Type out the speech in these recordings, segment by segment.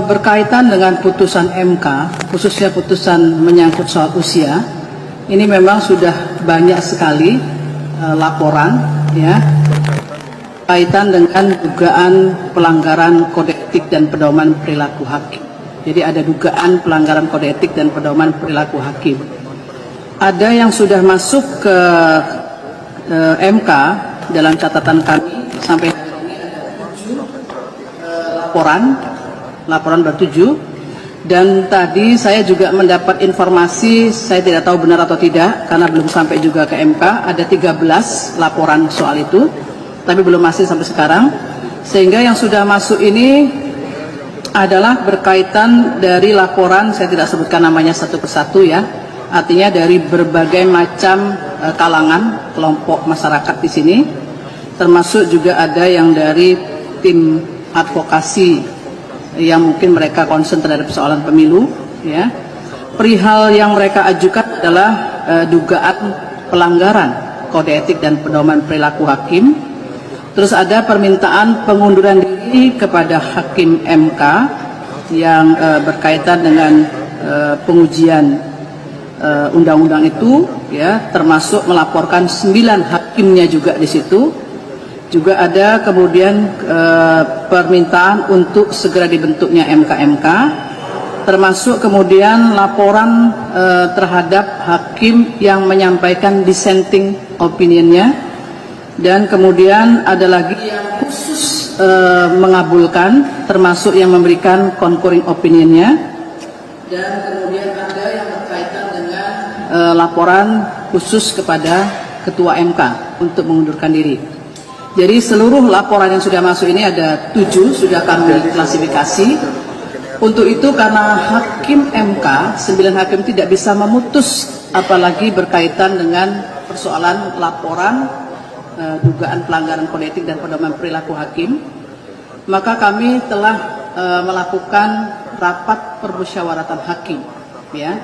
Berkaitan dengan putusan MK, khususnya putusan menyangkut soal usia, ini memang sudah banyak sekali laporan, ya, kaitan dengan dugaan pelanggaran kode etik dan pedoman perilaku hakim. Jadi ada dugaan pelanggaran kode etik dan pedoman perilaku hakim. Ada yang sudah masuk ke MK dalam catatan kami sampai hari ini ada 7 laporan ber-7, dan tadi saya juga mendapat informasi, saya tidak tahu benar atau tidak karena belum sampai juga ke MK, ada 13 laporan soal itu, tapi belum masih sampai sekarang. Sehingga yang sudah masuk ini adalah berkaitan dari laporan, saya tidak sebutkan namanya satu persatu ya, artinya dari berbagai macam kalangan kelompok masyarakat di sini, termasuk juga ada yang dari tim advokasi yang mungkin mereka concern terhadap persoalan pemilu, ya. Perihal yang mereka ajukan adalah dugaan pelanggaran kode etik dan pedoman perilaku hakim. Terus ada permintaan pengunduran diri kepada hakim MK yang berkaitan dengan pengujian undang-undang itu, ya, termasuk melaporkan 9 hakimnya juga di situ. Juga ada kemudian permintaan untuk segera dibentuknya MK-MK, termasuk kemudian laporan terhadap hakim yang menyampaikan dissenting opinionnya, dan kemudian ada lagi yang khusus mengabulkan, termasuk yang memberikan concurring opinionnya, dan kemudian ada yang berkaitan dengan laporan khusus kepada Ketua MK untuk mengundurkan diri. Jadi seluruh laporan yang sudah masuk ini ada 7, sudah kami klasifikasi. Untuk itu karena hakim MK, 9 hakim tidak bisa memutus apalagi berkaitan dengan persoalan laporan dugaan pelanggaran kode etik dan pedoman perilaku hakim, maka kami telah melakukan rapat permusyawaratan hakim, ya,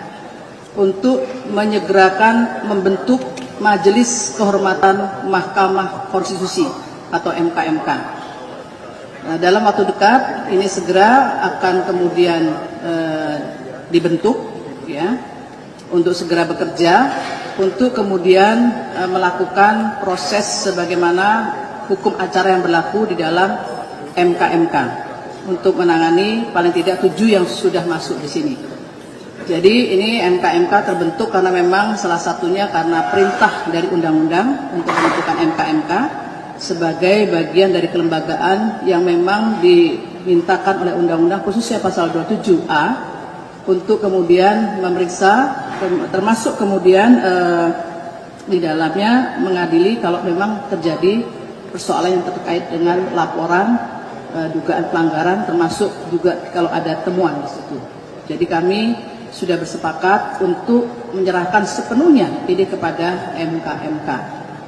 untuk menyegerakan membentuk Majelis Kehormatan Mahkamah Konstitusi atau MK-MK. Nah, dalam waktu dekat ini segera akan kemudian dibentuk, ya, untuk segera bekerja untuk kemudian melakukan proses sebagaimana hukum acara yang berlaku di dalam MK-MK untuk menangani paling tidak 7 yang sudah masuk di sini. Jadi ini MK-MK terbentuk karena memang salah satunya karena perintah dari undang-undang untuk membentukkan MK-MK sebagai bagian dari kelembagaan yang memang dimintakan oleh undang-undang, khususnya pasal 27A, untuk kemudian memeriksa, termasuk kemudian di dalamnya mengadili kalau memang terjadi persoalan yang terkait dengan laporan dugaan pelanggaran, termasuk juga kalau ada temuan di situ. Jadi kami sudah bersepakat untuk menyerahkan sepenuhnya ini kepada MK-MK.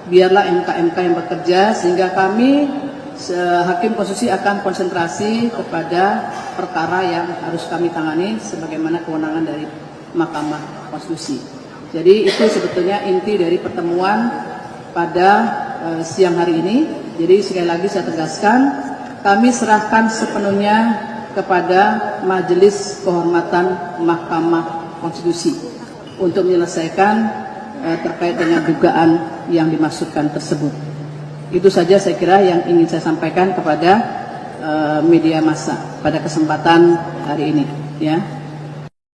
Biarlah MK-MK yang bekerja, sehingga kami hakim konstitusi akan konsentrasi kepada perkara yang harus kami tangani sebagaimana kewenangan dari Mahkamah Konstitusi. Jadi itu sebetulnya inti dari pertemuan pada siang hari ini. Jadi sekali lagi saya tegaskan, kami serahkan sepenuhnya kepada Majelis Kehormatan Mahkamah Konstitusi untuk menyelesaikan terkait dengan dugaan yang dimaksudkan tersebut. Itu saja saya kira yang ingin saya sampaikan kepada media massa pada kesempatan hari ini, ya.